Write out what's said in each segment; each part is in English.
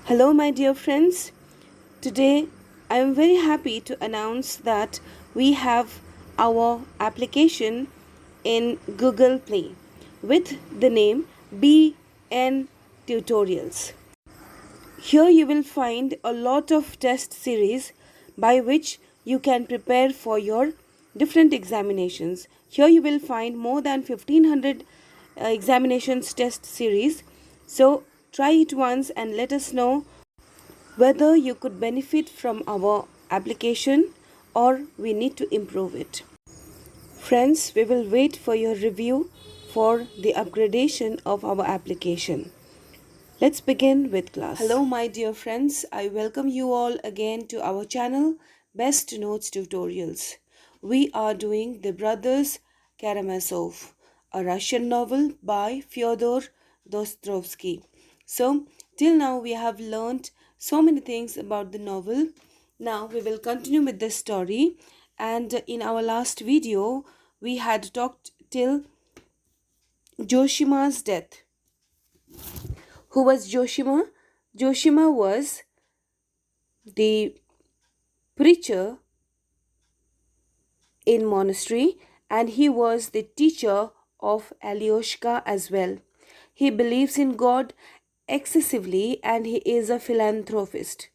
Hello, my dear friends. Today I am very happy to announce that we have our application in Google Play with the name BN Tutorials. Here you will find a lot of test series by which you can prepare for your different examinations. Here you will find more than 1500 examinations test series. So try it once and let us know whether you could benefit from our application or we need to improve it. Friends, we will wait for your review for the upgradation of our application. Let's begin with class. Hello, my dear friends. I welcome you all again to our channel, Best Notes Tutorials. We are doing the Brothers Karamazov, a Russian novel by Fyodor Dostoevsky. So, till now we have learned so many things about the novel. Now we will continue with the story. And in our last video, we had talked till Joshima's death. Who was Joshima? Joshima was the preacher in monastery and he was the teacher of Alyosha as well. He believes in God excessively and he is a philanthropist.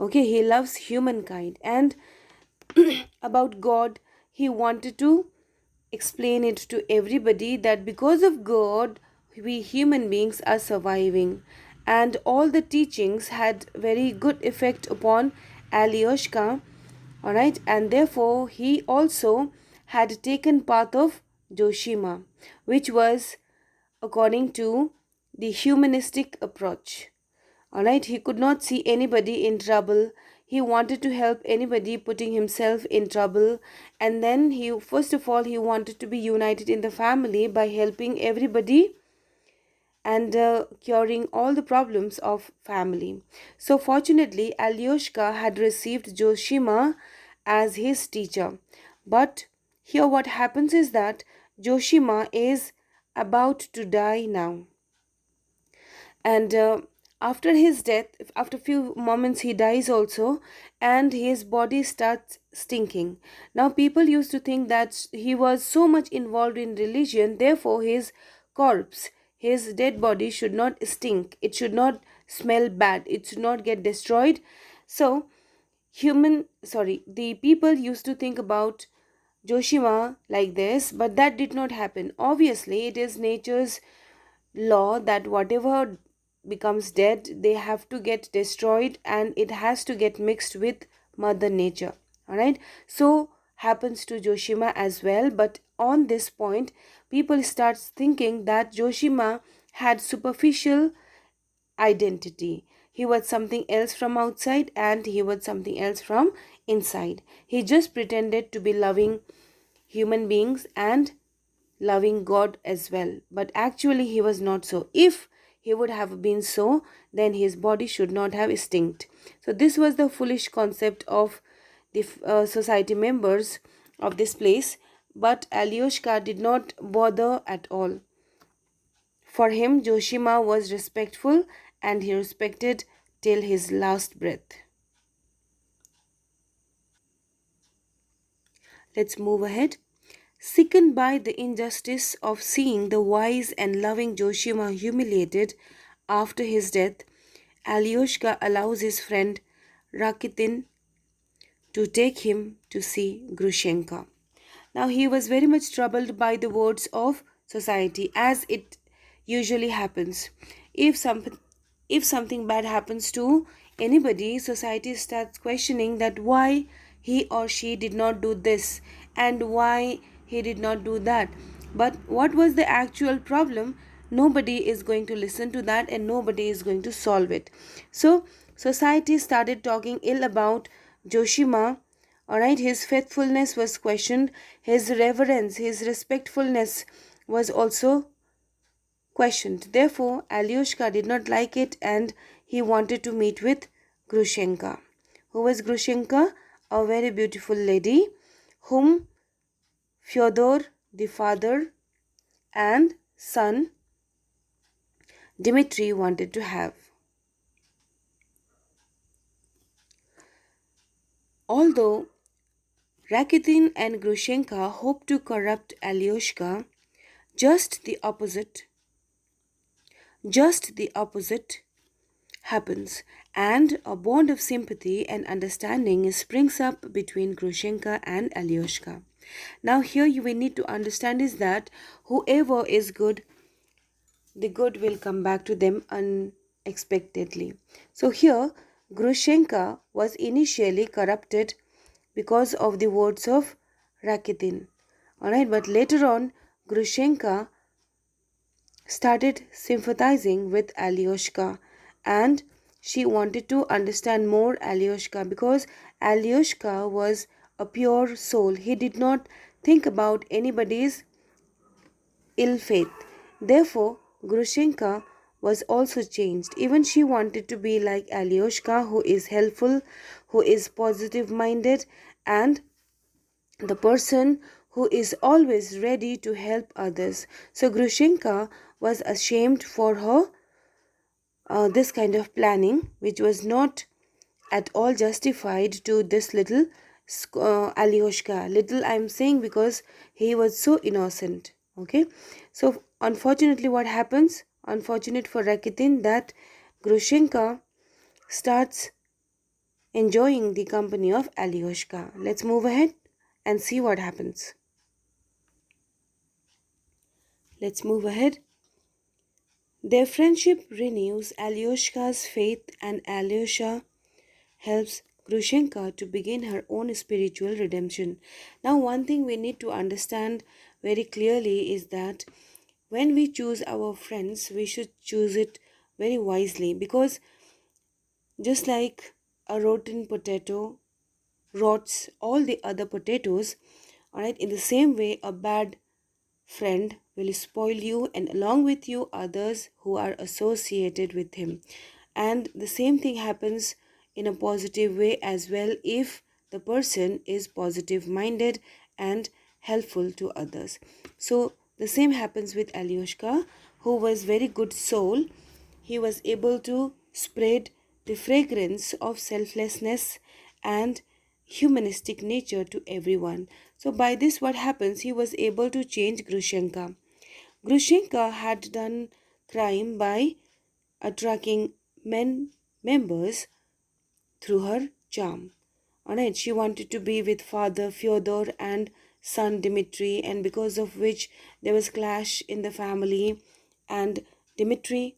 Okay, he loves humankind and about God, he wanted to explain it to everybody that because of God, we human beings are surviving, and all the teachings had very good effect upon Alyosha. All right, and therefore he also had taken path of Joshima, which was according to the humanistic approach. Alright, he could not see anybody in trouble. He wanted to help anybody putting himself in trouble. And then first of all, he wanted to be united in the family by helping everybody and curing all the problems of family. So fortunately, Alyosha had received Joshima as his teacher. But here what happens is that Joshima is about to die now. And after his death, after a few moments he dies also, and his body starts stinking. Now people used to think that he was so much involved in religion, therefore his corpse, his dead body should not stink, it should not smell bad, it should not get destroyed. So the people used to think about Joshima like this, but that did not happen. Obviously it is nature's law that whatever becomes dead, they have to get destroyed and it has to get mixed with Mother Nature. All right, so happens to Joshima as well. But on this point, people start thinking that Joshima had superficial identity. He was something else from outside and he was something else from inside. He just pretended to be loving human beings and loving God as well, but actually he was not so. If he would have been so, then his body should not have stinked. So this was the foolish concept of the society members of this place, but Alyosha did not bother at all. For him, Joshima was respectful and he respected till his last breath. Let's move ahead. Sickened by the injustice of seeing the wise and loving Joshima humiliated after his death, Alyosha allows his friend Rakitin to take him to see Grushenka. Now he was very much troubled by the words of society, as it usually happens. If something bad happens to anybody, society starts questioning that why he or she did not do this and why he did not do that. But what was the actual problem? Nobody is going to listen to that and nobody is going to solve it. So society started talking ill about Joshima. Alright, his faithfulness was questioned, his reverence, his respectfulness was also questioned. Therefore, Alyosha did not like it and he wanted to meet with Grushenka. Who was Grushenka? A very beautiful lady whom Fyodor, the father, and son Dmitri wanted to have. Although Rakitin and Grushenka hope to corrupt Alyosha, just the opposite, just the opposite happens, and a bond of sympathy and understanding springs up between Grushenka and Alyosha. Now, here we need to understand is that whoever is good, the good will come back to them unexpectedly. So, here Grushenka was initially corrupted because of the words of Rakitin. Alright, but later on, Grushenka started sympathizing with Alyosha, and she wanted to understand more Alyosha because Alyosha was a pure soul. He did not think about anybody's ill faith. Therefore, Grushenka was also changed. Even she wanted to be like Alyosha, who is helpful, who is positive minded, and the person who is always ready to help others. So Grushenka was ashamed for her this kind of planning, which was not at all justified to this little Alyosha. Little I'm saying because he was so innocent. Okay, so unfortunately, what happens? Unfortunate for Rakitin that Grushenka starts enjoying the company of Alyosha. Let's move ahead and see what happens. Let's move ahead. Their friendship renews Alyosha's faith, and Alyosha helps Grushenka to begin her own spiritual redemption. Now, one thing we need to understand very clearly is that when we choose our friends, we should choose it very wisely, because just like a rotten potato rots all the other potatoes, alright, in the same way, a bad friend will spoil you and along with you others who are associated with him. And the same thing happens in a positive way as well if the person is positive minded and helpful to others. So the same happens with Alyosha, who was very good soul. He was able to spread the fragrance of selflessness and humanistic nature to everyone. So by this what happens, he was able to change Grushenka. Grushenka had done crime by attracting men members through her charm. Alright, she wanted to be with father Fyodor and son Dmitri, and because of which there was clash in the family, and Dmitri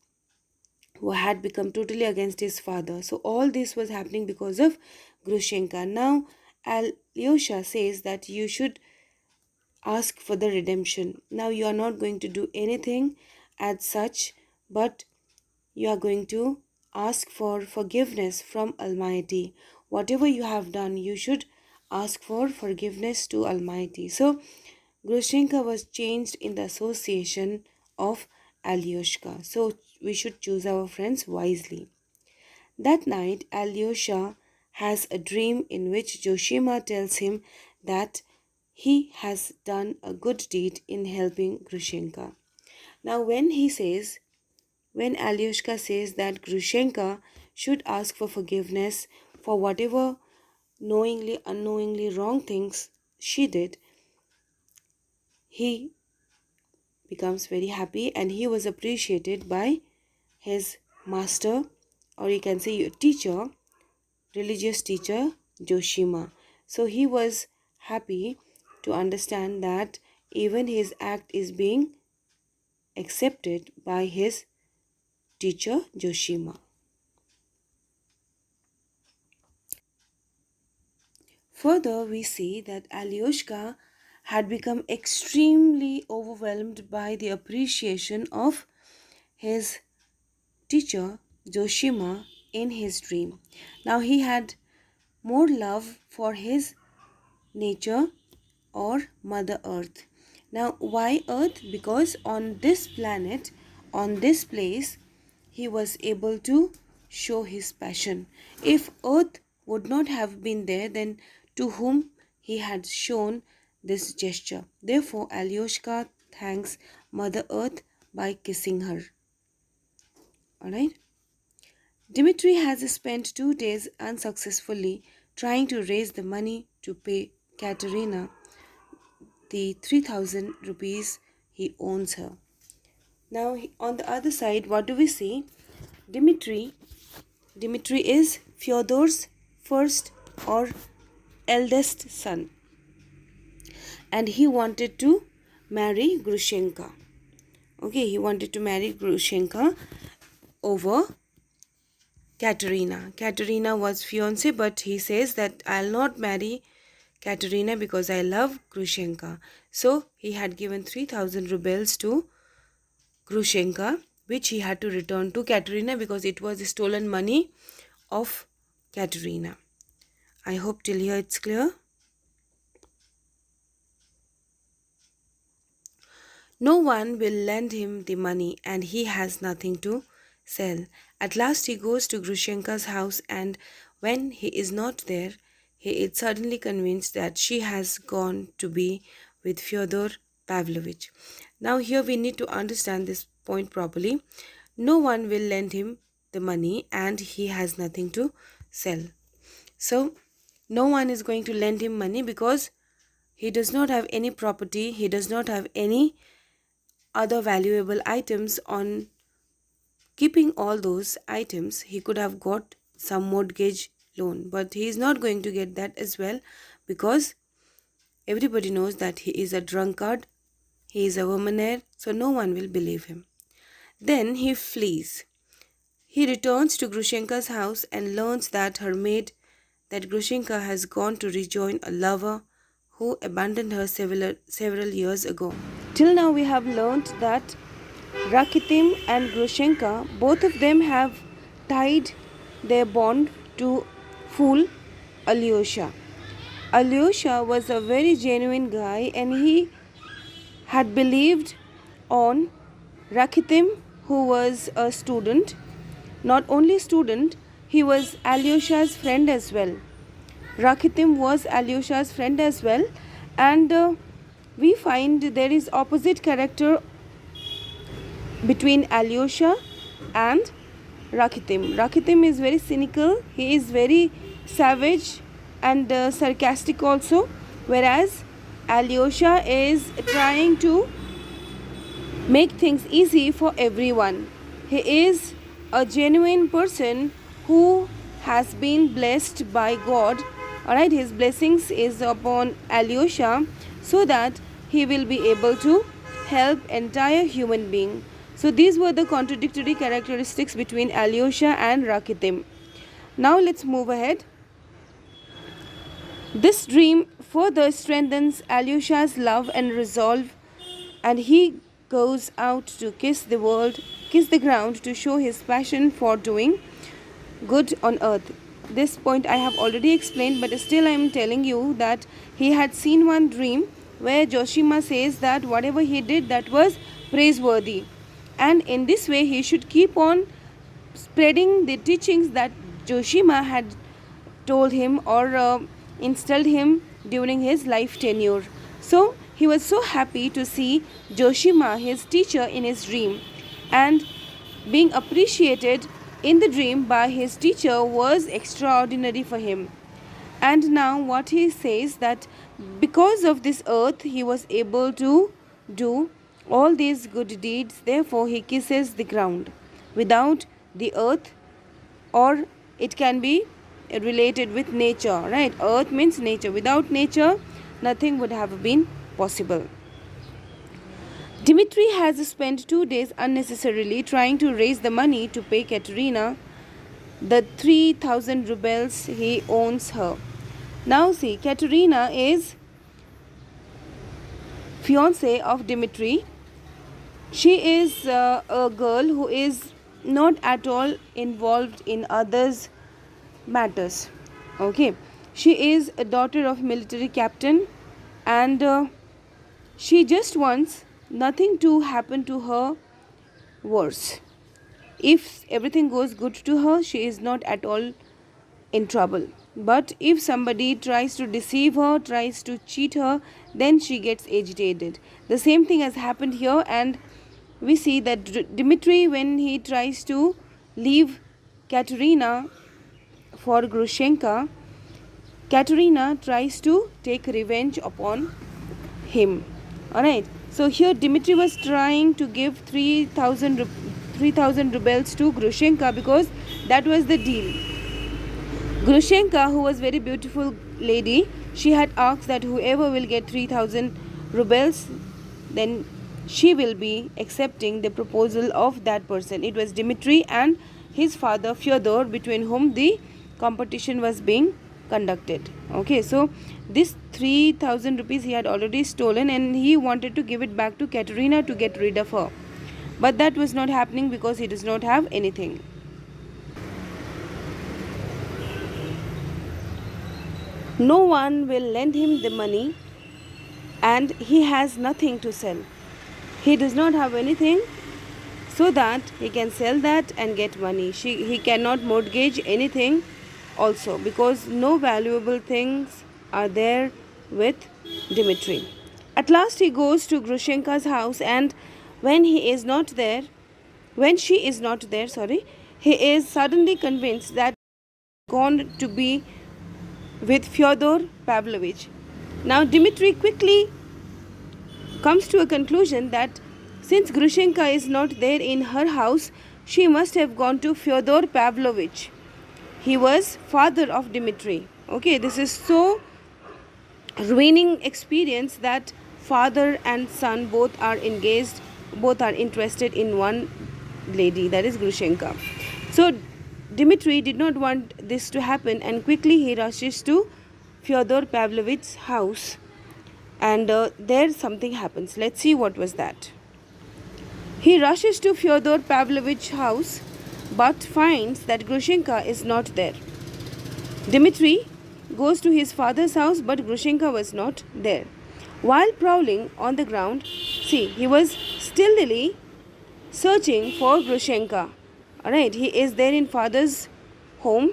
who had become totally against his father. So all this was happening because of Grushenka. Now Alyosha says that you should ask for the redemption. Now you are not going to do anything as such, but you are going to ask for forgiveness from Almighty. Whatever you have done, you should ask for forgiveness to Almighty. So Grushenka was changed in the association of Alyosha. So we should choose our friends wisely. That night, Alyosha has a dream in which Joshima tells him that he has done a good deed in helping Grushenka. Now, when Alyosha says that Grushenka should ask for forgiveness for whatever knowingly, unknowingly wrong things she did, he becomes very happy and he was appreciated by his master, or you can say your teacher, religious teacher Joshima. So he was happy to understand that even his act is being accepted by his teacher Joshima. Further, we see that Alyosha had become extremely overwhelmed by the appreciation of his teacher Joshima in his dream. Now he had more love for his nature or Mother Earth. Now, why Earth? Because on this planet, on this place, he was able to show his passion. If Earth would not have been there, then to whom he had shown this gesture? Therefore, Alyosha thanks Mother Earth by kissing her. Alright? Dmitri has spent 2 days unsuccessfully trying to raise the money to pay Katerina the 3,000 rupees he owes her. Now, on the other side, what do we see? Dmitri is Fyodor's first or eldest son, and he wanted to marry Grushenka. Okay, he wanted to marry Grushenka over Katerina. Katerina was fiancée, but he says that I'll not marry Katerina because I love Grushenka. So he had given 3,000 rubles to Grushenka, which he had to return to Katerina because it was the stolen money of Katerina. I hope till here it's clear. No one will lend him the money and he has nothing to sell. At last he goes to Grushenka's house, and when he is not there, he is suddenly convinced that she has gone to be with Fyodor Pavlovich. Now here we need to understand this point properly. No one will lend him the money and he has nothing to sell. So no one is going to lend him money because he does not have any property, he does not have any other valuable items. On keeping all those items, he could have got some mortgage loan, but he is not going to get that as well because everybody knows that he is a drunkard, he is a womanaire, so no one will believe him. Then he flees. He returns to Grushenka's house and learns that her maid, that Grushenka has gone to rejoin a lover who abandoned her several years ago. Till now we have learnt that Rakitim and Grushenka, both of them have tied their bond to fool Alyosha. Alyosha was a very genuine guy and he had believed on Rakitim, who was a student. Not only student, he was Alyosha's friend as well. Rakitim was Alyosha's friend as well, and we find there is opposite character between Alyosha and Rakitim. Rakitim is very cynical, he is very savage and sarcastic also, whereas Alyosha is trying to make things easy for everyone. He is a genuine person who has been blessed by God. Alright, his blessings is upon Alyosha so that he will be able to help entire human being. So these were the contradictory characteristics between Alyosha and Rakitim. Now let's move ahead. This dream further strengthens Alyosha's love and resolve, and he goes out to kiss the ground to show his passion for doing good on earth. This point I have already explained, but still I am telling you that he had seen one dream where Joshima says that whatever he did, that was praiseworthy, and in this way he should keep on spreading the teachings that Joshima had told him or instilled him during his life tenure. So he was so happy to see Joshima, his teacher, in his dream, and being appreciated in the dream by his teacher was extraordinary for him. And now what he says, that because of this earth he was able to do all these good deeds, therefore he kisses the ground. Without the earth, or it can be related with nature, right? Earth means nature. Without nature, nothing would have been possible. Dmitri has spent 2 days unnecessarily trying to raise the money to pay Katerina the 3,000 rubles he owes her. Now see, Katerina is fiancée of Dmitri. She is a girl who is not at all involved in others' matters. Okay, she is a daughter of military captain, and she just wants nothing to happen to her worse. If everything goes good to her, she is not at all in trouble. But if somebody tries to deceive her, tries to cheat her, then she gets agitated. The same thing has happened here, and we see that Dmitri, when he tries to leave Katerina for Grushenka, Katerina tries to take revenge upon him. Alright, so here Dmitri was trying to give 3,000 rubles to Grushenka because that was the deal. Grushenka, who was very beautiful lady, she had asked that whoever will get 3,000 rubles, then she will be accepting the proposal of that person. It was Dmitri and his father Fyodor, between whom the competition was being conducted. Okay, so this 3,000 rupees he had already stolen, and he wanted to give it back to Katerina to get rid of her. But that was not happening because he does not have anything. No one will lend him the money, and he has nothing to sell. He does not have anything so that he can sell that and get money. He cannot mortgage anything also, because no valuable things are there with Dmitri. At last he goes to Grushenka's house, and when she is not there, he is suddenly convinced that he is going to be with Fyodor Pavlovich. Now Dmitri quickly comes to a conclusion that since Grushenka is not there in her house, she must have gone to Fyodor Pavlovich. He was father of Dmitri. Okay, this is so ruining experience that father and son both are engaged, both are interested in one lady, that is Grushenka. So Dmitri did not want this to happen, and quickly he rushes to Fyodor Pavlovich's house, and there something happens. Let's see what was that. He rushes to Fyodor Pavlovich's house but finds that Grushenka is not there. Dmitri goes to his father's house, but Grushenka was not there. While prowling on the ground, he was stealthily searching for Grushenka. Alright, he is there in father's home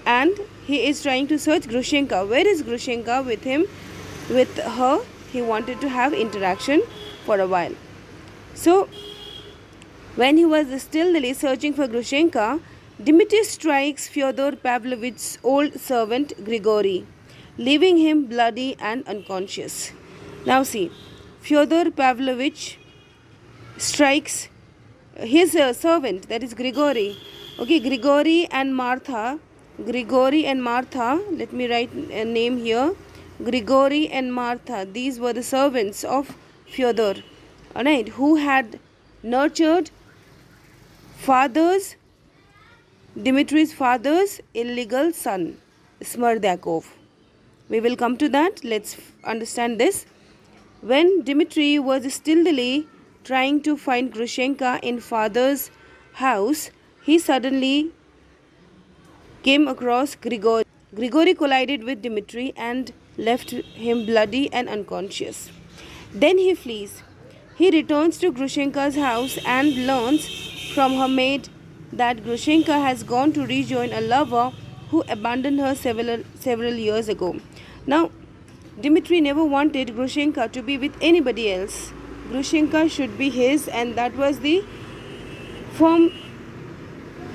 and he is trying to search Grushenka. Where is Grushenka? With him, with her, he wanted to have interaction for a while. So when he was stealthily searching for Grushenka, Dmitri strikes Fyodor Pavlovich's old servant Grigory, leaving him bloody and unconscious. Now see, Fyodor Pavlovich strikes his servant, that is Grigory. Okay, Grigory and Martha, let me write a name here. Grigory and Martha, these were the servants of Fyodor, alright, who had nurtured Dmitri's father's illegal son, Smerdyakov. We will come to that. Let's understand this. When Dmitri was stealthily trying to find Grushenka in father's house, he suddenly came across Grigory. Grigory collided with Dmitri and left him bloody and unconscious. Then he flees. He returns to Grushenka's house and learns from her maid that Grushenka has gone to rejoin a lover who abandoned her several years ago. Now, Dmitri never wanted Grushenka to be with anybody else. Grushenka should be his, and that was the firm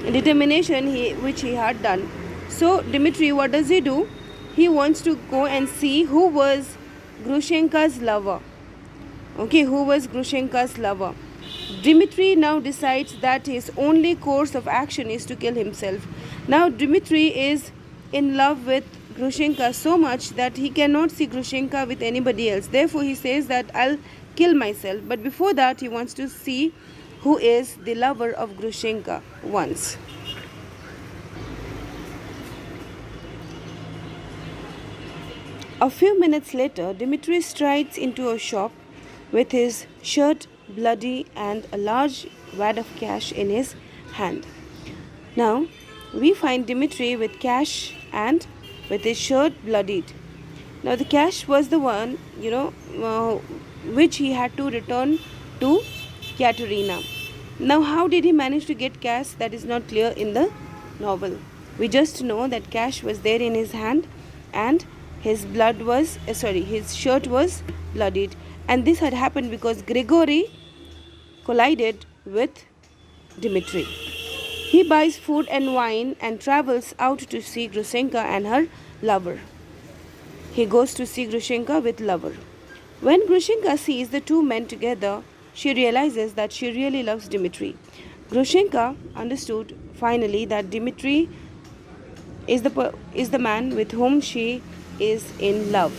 determination which he had done. So Dmitri, what does he do? He wants to go and see who was Grushenka's lover. Okay, who was Grushenka's lover? Dmitri now decides that his only course of action is to kill himself. Now Dmitri is in love with Grushenka so much that he cannot see Grushenka with anybody else. Therefore he says that I'll kill myself. But before that he wants to see who is the lover of Grushenka once. A few minutes later, Dmitri strides into a shop with his shirt bloody and a large wad of cash in his hand. Now, we find Dmitri with cash and with his shirt bloodied. Now, the cash was the one, which he had to return to Katerina. Now, how did he manage to get cash? That is not clear in the novel. We just know that cash was there in his hand and his shirt was bloodied. And this had happened because Grigory collided with Dmitri. He buys food and wine and travels out to see Grushenka and her lover. he goes to see Grushenka with lover. When Grushenka sees the two men together, she realizes that she really loves Dmitri. Grushenka understood finally that Dmitri is the man with whom she is in love.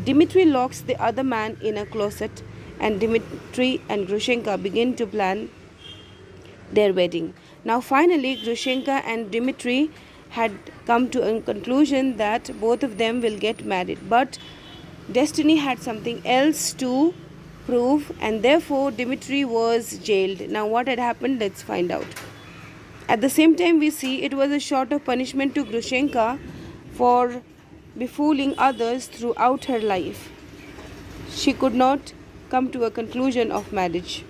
Dmitri locks the other man in a closet, and Dmitri and Grushenka begin to plan their wedding. Now finally Grushenka and Dmitri had come to a conclusion that both of them will get married, but destiny had something else to prove, and therefore Dmitri was jailed. Now what had happened, let's find out. At the same time, we see it was a sort of punishment to Grushenka for befooling others throughout her life. She could not come to a conclusion of marriage.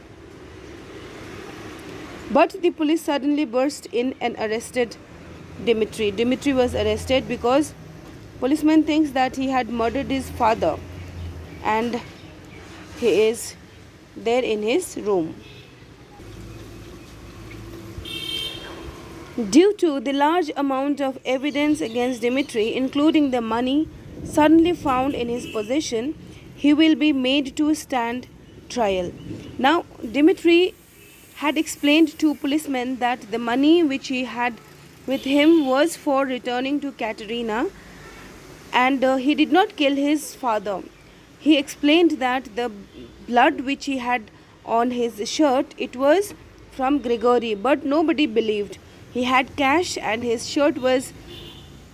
But the police suddenly burst in and arrested Dmitri. Dmitri was arrested because policeman thinks that he had murdered his father, and he is there in his room. Due to the large amount of evidence against Dmitri, including the money suddenly found in his possession, he will be made to stand trial. Now, Dmitri had explained to policemen that the money which he had with him was for returning to Katerina, and he did not kill his father. He explained that the blood which he had on his shirt, it was from Grigory, but nobody believed. He had cash and his shirt was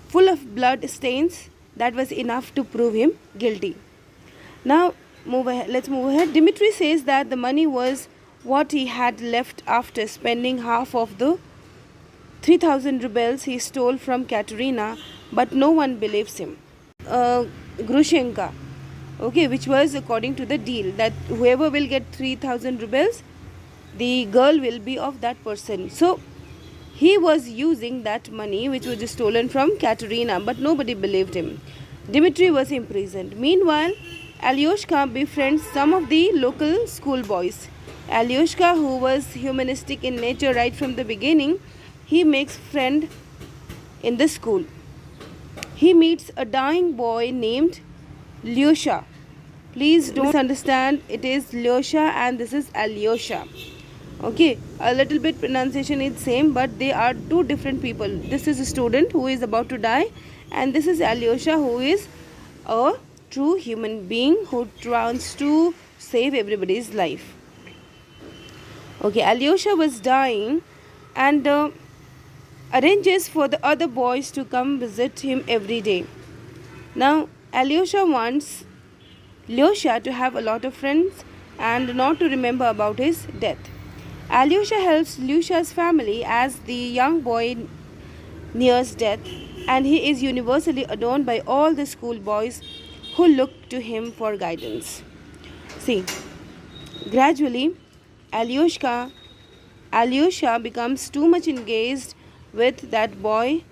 full of blood stains. That was enough to prove him guilty. Now let's move ahead. Dmitri says that the money was what he had left after spending half of the 3,000 rubles he stole from Katerina, but no one believes him. Grushenka, which was according to the deal that whoever will get 3,000 rubles, the girl will be of that person. So he was using that money which was stolen from Katerina, but nobody believed him. Dmitri was imprisoned. Meanwhile, Alyosha befriends some of the local schoolboys. Alyosha, who was humanistic in nature right from the beginning, he makes friend in the school. He meets a dying boy named Alyosha. Please don't misunderstand, it is Alyosha and this is Alyosha. A little bit pronunciation is same, but they are two different people. This is a student who is about to die, and this is Alyosha, who is a true human being who wants to save everybody's life. Alyosha was dying and arranges for the other boys to come visit him every day. Now Alyosha wants Alyosha to have a lot of friends and not to remember about his death. Alyosha helps Alyosha's family as the young boy nears death, and he is universally adored by all the schoolboys who look to him for guidance. See, gradually Alyosha becomes too much engaged with that boy,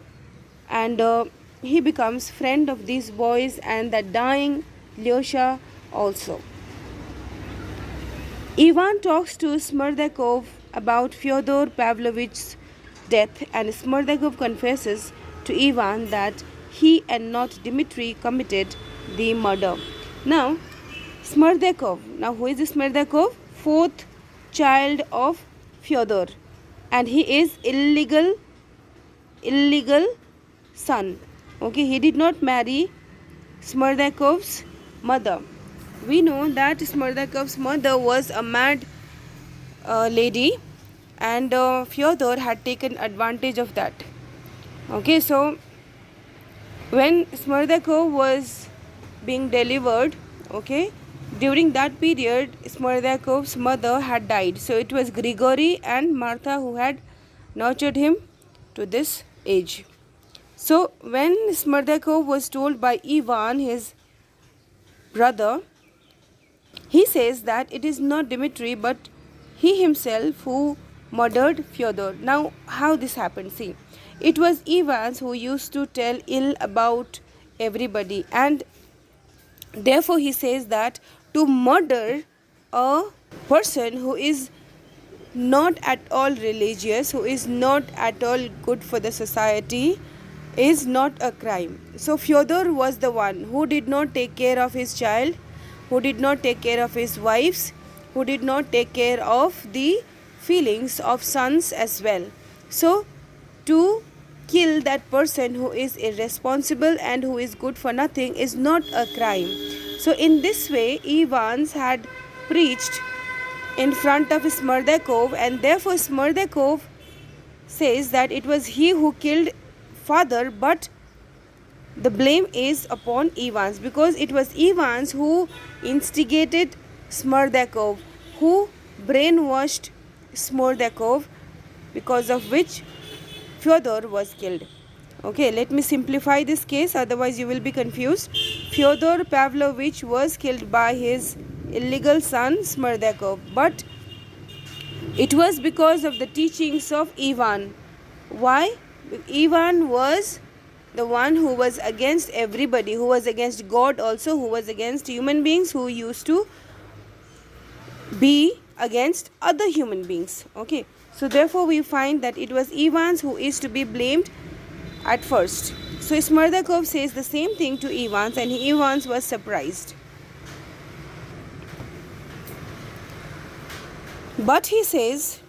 and he becomes friend of these boys and that dying Alyosha also. Ivan talks to Smerdakov about Fyodor Pavlovich's death, and Smerdakov confesses to Ivan that he and not Dmitri committed the murder. Now who is Smerdakov? Fourth child of Fyodor, and he is illegal son. He did not marry Smerdakov's mother. We know that Smerdakov's mother was a mad lady, and Fyodor had taken advantage of that. So when Smerdakov was being delivered, during that period Smerdakov's mother had died. So it was Grigory and Martha who had nurtured him to this age. So when Smerdakov was told by Ivan, his brother, he says that it is not Dmitri but he himself who murdered Fyodor. Now how this happened? See, it was Ivan who used to tell ill about everybody, and therefore he says that to murder a person who is not at all religious, who is not at all good for the society, is not a crime. So Fyodor was the one who did not take care of his child, who did not take care of his wives, who did not take care of the feelings of sons as well. So to kill that person who is irresponsible and who is good for nothing is not a crime. So in this way Evans had preached in front of Smerdakov, and therefore Smerdakov says that it was he who killed father, but the blame is upon Evans, because it was Evans who instigated Smerdakov, who brainwashed Smerdakov, because of which Fyodor was killed. Okay, let me simplify this case, otherwise you will be confused. Fyodor Pavlovich was killed by his illegal son Smerdakov, but it was because of the teachings of Ivan. Why? Ivan was the one who was against everybody, who was against God also, who was against human beings, who used to be against other human beings. Okay, so therefore we find that it was Evans who is to be blamed at first. So Smerdakov says the same thing to Evans, and Evans was surprised. But he says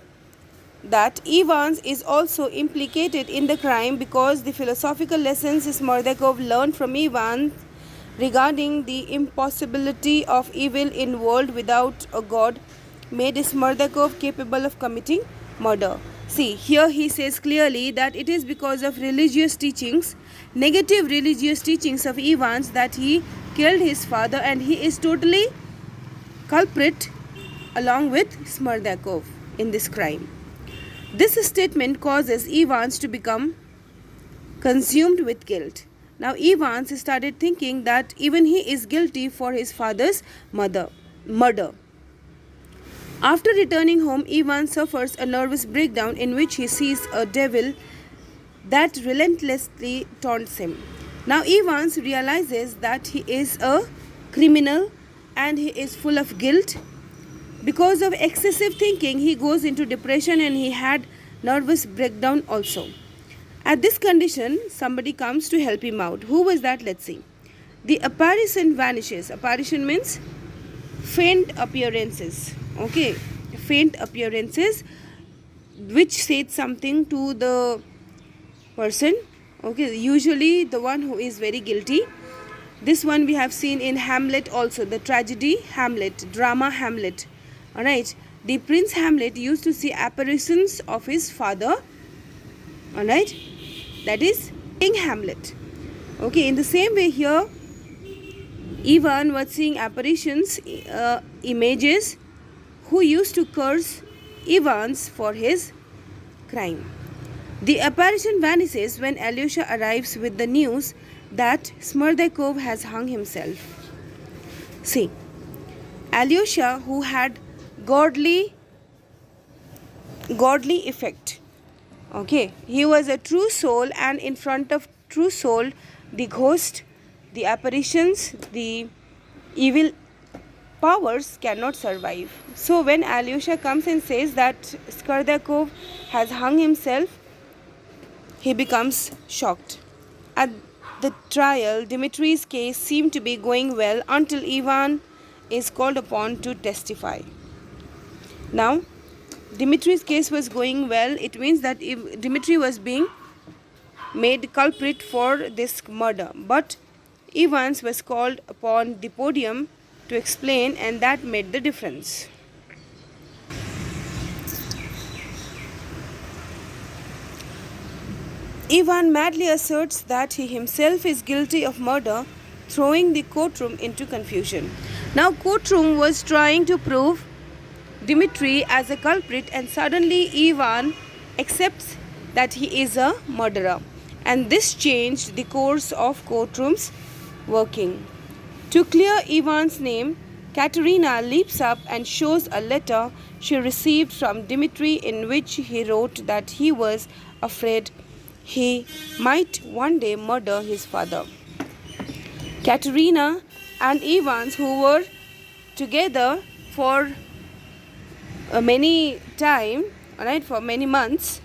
that Evans is also implicated in the crime because the philosophical lessons Smerdakov learned from Evans regarding the impossibility of evil in world without a God made Smerdakov capable of committing murder. See, here he says clearly that it is because of religious teachings, negative religious teachings of Evans, that he killed his father, and he is totally culprit along with Smerdakov in this crime. This statement causes Evans to become consumed with guilt. Now Evans started thinking that even he is guilty for his father's murder. After returning home, Evans suffers a nervous breakdown in which he sees a devil that relentlessly taunts him. Now Evans realizes that he is a criminal and he is full of guilt. Because of excessive thinking, he goes into depression and he had nervous breakdown also. At this condition, somebody comes to help him out. Who was that? Let's see. The apparition vanishes. Apparition means faint appearances. Okay, faint appearances which said something to the person. Okay, usually the one who is very guilty. This one we have seen in Hamlet also, the tragedy Hamlet, drama Hamlet. Alright, the Prince Hamlet used to see apparitions of his father. Alright, that is King Hamlet. Okay, in the same way here, Ivan was seeing apparitions, images, who used to curse Evans for his crime. The apparition vanishes when Alyosha arrives with the news that Smerdakov has hung himself. See, Alyosha, who had godly effect, okay, he was a true soul, and in front of true soul, the ghost, the apparitions, the evil powers cannot survive. So when Alyosha comes and says that Smerdakov has hung himself, he becomes shocked. At the trial, Dmitri's case seemed to be going well until Ivan is called upon to testify. Now, Dmitri's case was going well. It means that Dmitri was being made culprit for this murder. But Evans was called upon the podium to explain, and that made the difference. Ivan madly asserts that he himself is guilty of murder, throwing the courtroom into confusion. Now, courtroom was trying to prove Dmitri as a culprit, and suddenly Ivan accepts that he is a murderer, and this changed the course of courtroom's working. To clear Ivan's name, Katerina leaps up and shows a letter she received from Dmitri in which he wrote that he was afraid he might one day murder his father. Katerina and Evans, who were together for many time, right, for many months,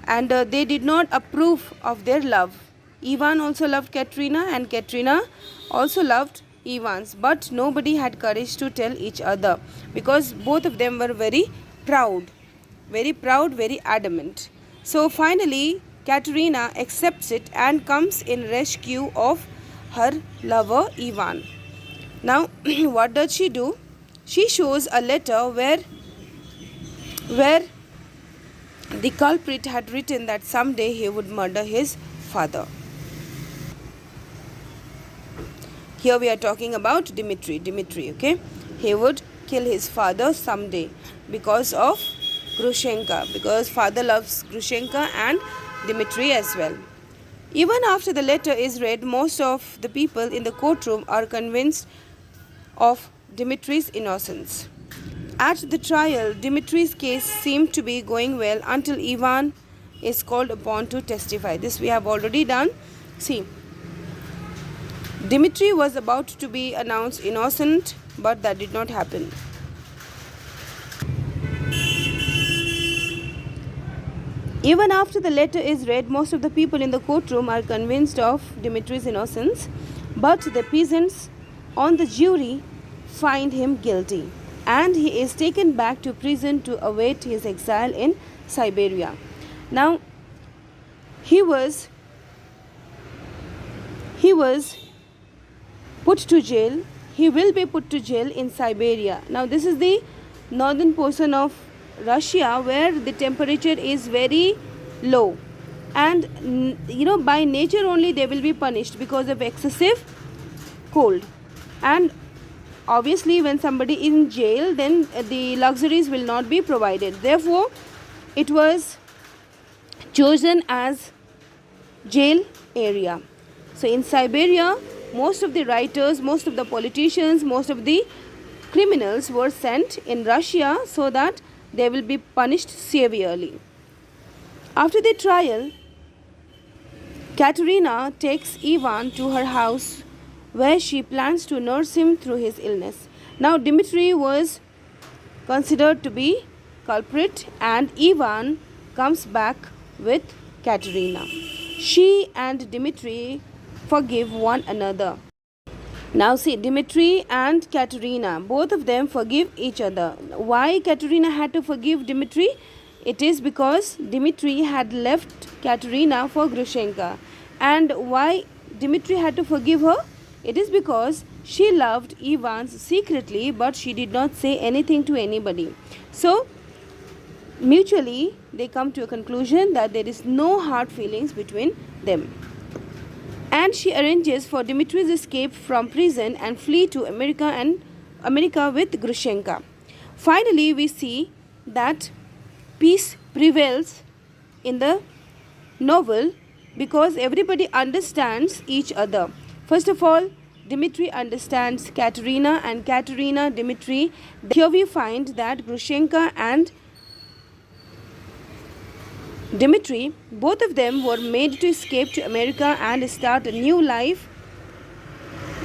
and they did not approve of their love. Ivan also loved Katerina and Katerina also loved Ivan's, but nobody had courage to tell each other because both of them were very proud, very adamant. So finally Katerina accepts it and comes in rescue of her lover Ivan. Now what does she do? She shows a letter where the culprit had written that someday he would murder his father. Here we are talking about Dmitri, okay? He would kill his father someday because of Grushenka, because father loves Grushenka and Dmitri as well. Even after the letter is read, most of the people in the courtroom are convinced of Dmitri's innocence. At the trial, Dmitri's case seemed to be going well until Ivan is called upon to testify. This we have already done. See, Dmitri was about to be announced innocent, but that did not happen. Even after the letter is read, most of the people in the courtroom are convinced of Dmitri's innocence, but the peasants on the jury find him guilty, and he is taken back to prison to await his exile in Siberia. Now, he was put to jail. He will be put to jail in Siberia. Now, this is the northern portion of Russia where the temperature is very low, and by nature only they will be punished because of excessive cold. And obviously when somebody is in jail, then the luxuries will not be provided. Therefore it was chosen as jail area. So in Siberia, most of the writers, most of the politicians, most of the criminals were sent in Russia so that they will be punished severely. After the trial, Katerina takes Ivan to her house where she plans to nurse him through his illness. Now Dmitri was considered to be culprit and Ivan comes back with Katerina. She and Dmitri forgive one another. Now see, Dmitri and Katerina, both of them forgive each other. Why Katerina had to forgive Dmitri? It is because Dmitri had left Katerina for Grushenka. And why Dmitri had to forgive her? It is because she loved Ivan secretly, but she did not say anything to anybody. So mutually they come to a conclusion that there is no hard feelings between them. And she arranges for Dmitri's escape from prison and flee to America with Grushenka. Finally, we see that peace prevails in the novel because everybody understands each other. First of all, Dmitri understands Katerina and Katerina Dmitri. Here we find that Grushenka and Dmitri, both of them were made to escape to America and start a new life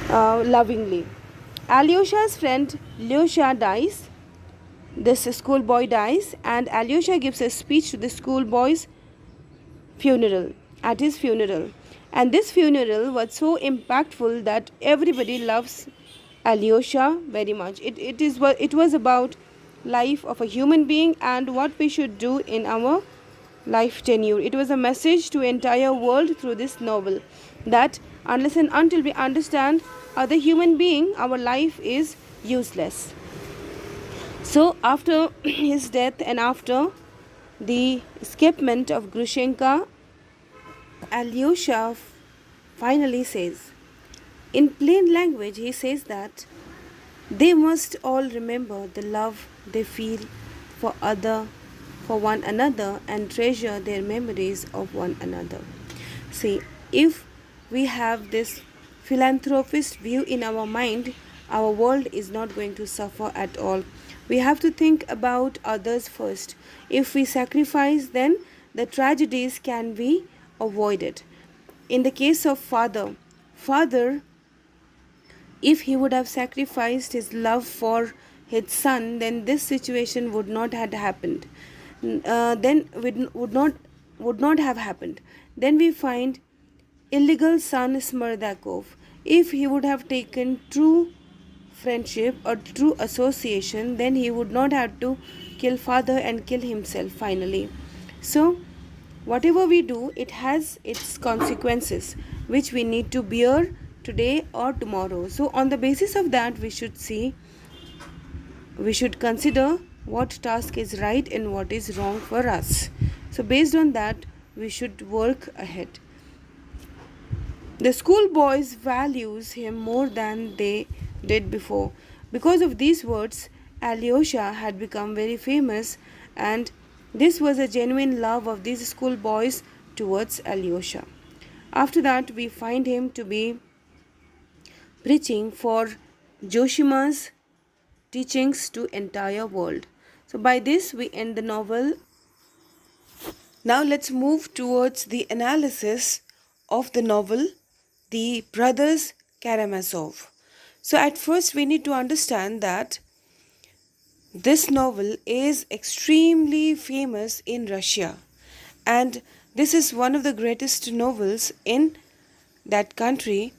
lovingly. Alyosha's friend Alyosha dies. This schoolboy dies, and Alyosha gives a speech to the schoolboy's funeral, at his funeral. And this funeral was so impactful that everybody loves Alyosha very much. It was about life of a human being and what we should do in our life tenure. It was a message to entire world through this novel that unless and until we understand other human being, our life is useless. So after his death and after the escapement of Grushenka, Alyosha finally says, in plain language, he says that they must all remember the love they feel for one another and treasure their memories of one another. See, if we have this philanthropist view in our mind, our world is not going to suffer at all. We have to think about others first. If we sacrifice, then the tragedies can be avoided. In the case of father, if he would have sacrificed his love for his son, then this situation would not have happened. Would not have happened. Then we find illegal son Smerdakov. If he would have taken true friendship or true association, then he would not have to kill father and kill himself finally. So whatever we do, it has its consequences which we need to bear today or tomorrow. So on the basis of that, we should consider what task is right and what is wrong for us. So based on that, we should work ahead. The schoolboys values him more than they did before. Because of these words, Alyosha had become very famous, and this was a genuine love of these schoolboys towards Alyosha. After that, we find him to be preaching for Joshima's teachings to entire world. So by this we end the novel. Now let's move towards the analysis of the novel, The Brothers Karamazov. So at first we need to understand that this novel is extremely famous in Russia, and this is one of the greatest novels in that country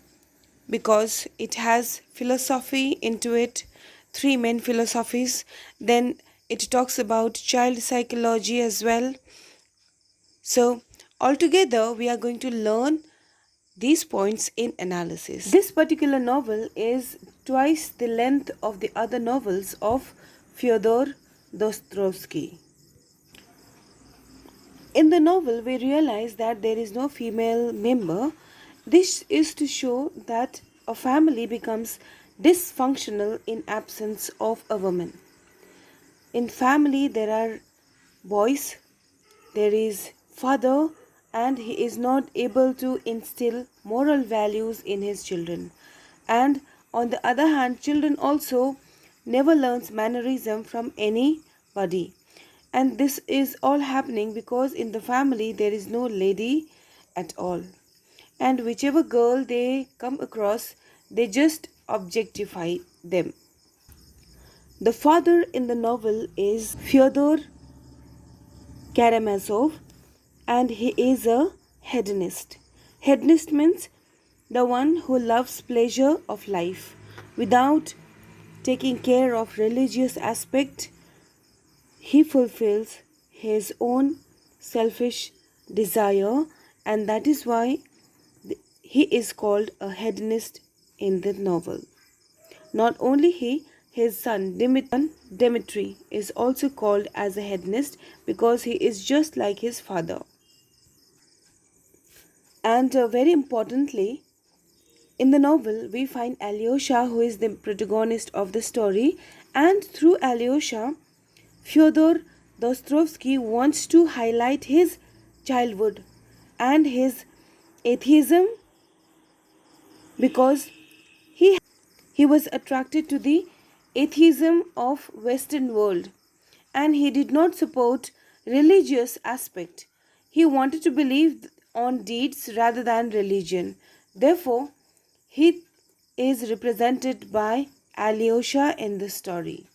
because it has philosophy into it, three main philosophies. Then it talks about child psychology as well. So altogether we are going to learn these points in analysis. This particular novel is twice the length of the other novels of Fyodor Dostoevsky. In the novel, we realize that there is no female member. This is to show that a family becomes dysfunctional in absence of a woman. In family, there are boys, there is father, and he is not able to instill moral values in his children. And on the other hand, children also never learns mannerism from anybody. And this is all happening because in the family there is no lady at all. And whichever girl they come across, they just objectify them. The father in the novel is Fyodor Karamazov, and he is a hedonist. Hedonist means the one who loves pleasure of life without taking care of religious aspect. He fulfills his own selfish desire, and that is why he is called a hedonist in the novel. Not only he, his son Dmitri is also called as a hedonist because he is just like his father. And very importantly, in the novel, we find Alyosha, who is the protagonist of the story, and through Alyosha, Fyodor Dostoevsky wants to highlight his childhood and his atheism because he was attracted to the atheism of Western world, and he did not support religious aspect. He wanted to believe on deeds rather than religion. Therefore, he is represented by Alyosha in the story.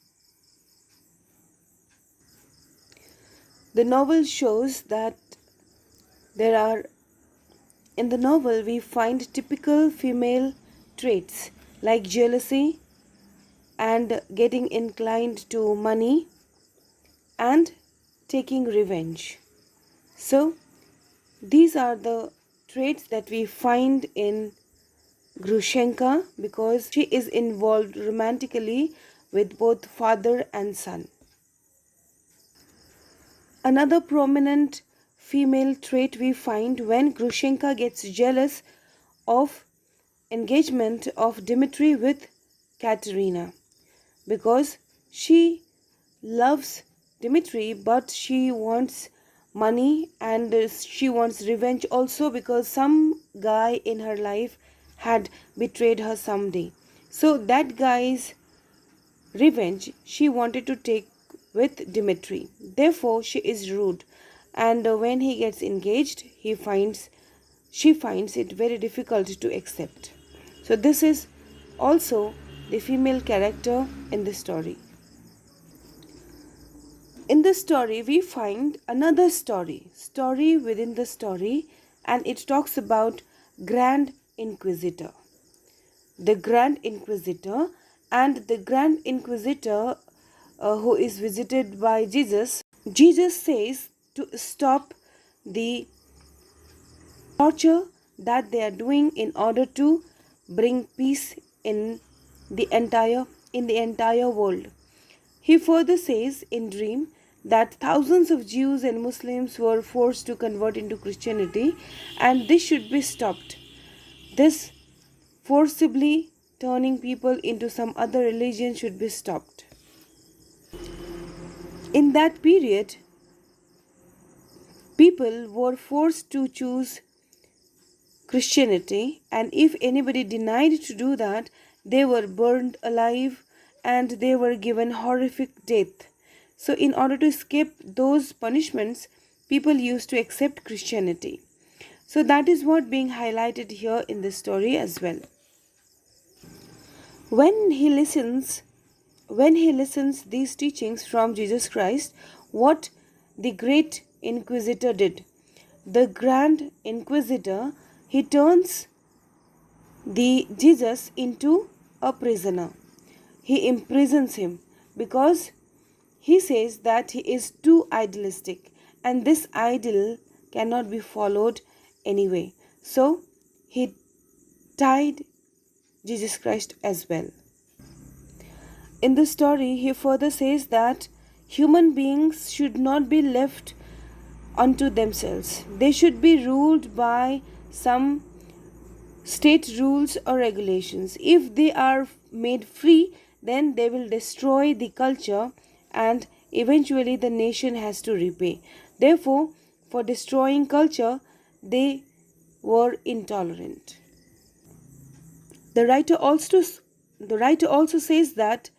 The novel shows that in the novel we find typical female traits like jealousy and getting inclined to money and taking revenge. So these are the traits that we find in Grushenka because she is involved romantically with both father and son. Another prominent female trait we find when Grushenka gets jealous of engagement of Dmitri with Katerina because she loves Dmitri but she wants money and she wants revenge also because some guy in her life had betrayed her someday. So that guy's revenge she wanted to take with Dmitri. Therefore, she is rude, and when he gets engaged, she finds it very difficult to accept. So this is also the female character in the story. In the story, we find another story within the story, and it talks about Grand Inquisitor. The Grand Inquisitor, and the Grand Inquisitor who is visited by Jesus. Jesus says to stop the torture that they are doing in order to bring peace in the entire world. He further says in dream that thousands of Jews and Muslims were forced to convert into Christianity, and this should be stopped. This forcibly turning people into some other religion should be stopped. In that period, people were forced to choose Christianity, and if anybody denied to do that, they were burned alive and they were given horrific death. So in order to escape those punishments, people used to accept Christianity. So that is what being highlighted here in this story as well. When he listens these teachings from Jesus Christ, what the great inquisitor did. The Grand Inquisitor, he turns the Jesus into a prisoner. He imprisons him because he says that he is too idealistic and this ideal cannot be followed anyway. So he tied Jesus Christ as well. In the story, he further says that human beings should not be left unto themselves. They should be ruled by some state rules or regulations. If they are made free, then they will destroy the culture and eventually the nation has to repay. Therefore, for destroying culture, they were intolerant. The writer also says that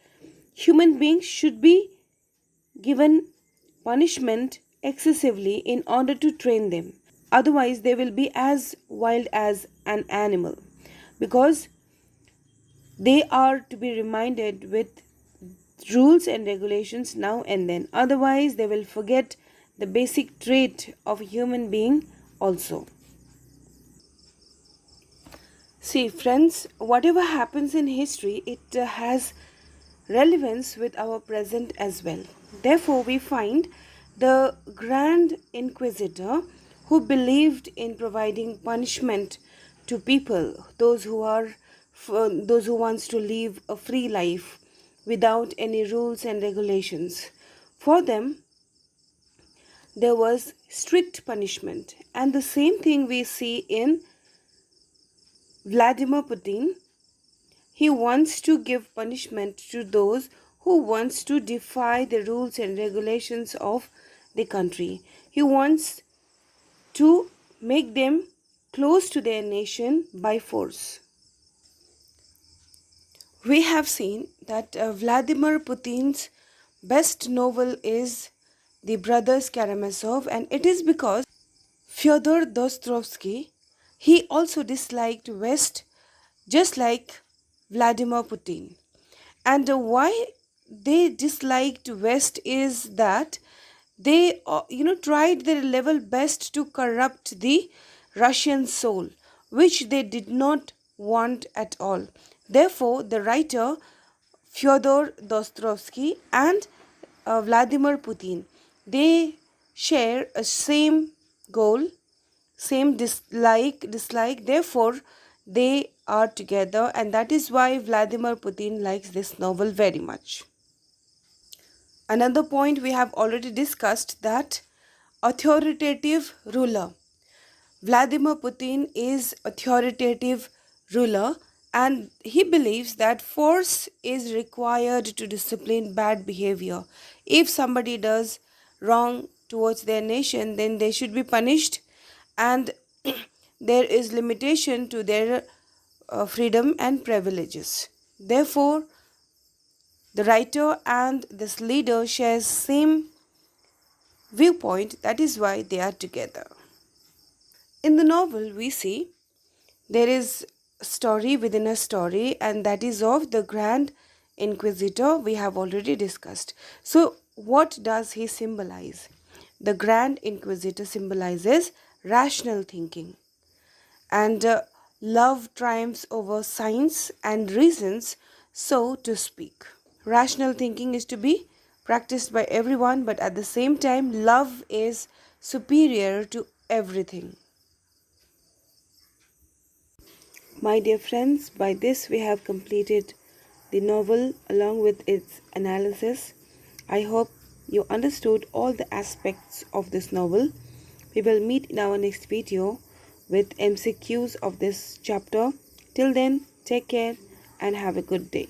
human beings should be given punishment excessively in order to train them. Otherwise, they will be as wild as an animal, because they are to be reminded with rules and regulations now and then. Otherwise, they will forget the basic trait of a human being also. See, friends, whatever happens in history, it has relevance with our present as well. Therefore, we find the Grand Inquisitor who believed in providing punishment to people, those who wants to live a free life without any rules and regulations. For them, there was strict punishment, and the same thing we see in Vladimir Putin. He wants to give punishment to those who wants to defy the rules and regulations of the country. He wants to make them close to their nation by force. We have seen that Vladimir Putin's best novel is The Brothers Karamazov, and it is because Fyodor Dostoevsky, he also disliked West just like Vladimir Putin. And why they disliked West is that they tried their level best to corrupt the Russian soul, which they did not want at all. Therefore, the writer Fyodor Dostoevsky and Vladimir Putin, they share a same goal, same dislike. Therefore, they are together, and that is why Vladimir Putin likes this novel very much. Another point we have already discussed, that authoritative ruler. Vladimir Putin is authoritative ruler, and he believes that force is required to discipline bad behavior. If somebody does wrong towards their nation, then they should be punished, and there is limitation to their freedom and privileges. Therefore, the writer and this leader share same viewpoint. That is why they are together. In the novel, we see there is a story within a story, and that is of the Grand Inquisitor we have already discussed. So, what does he symbolize? The Grand Inquisitor symbolizes rational thinking. and love triumphs over science and reasons, so to speak. Rational thinking is to be practiced by everyone, but at the same time, love is superior to everything. My dear friends, by this we have completed the novel along with its analysis. I hope you understood all the aspects of this novel. We will meet in our next video with MCQs of this chapter. Till then, take care and have a good day.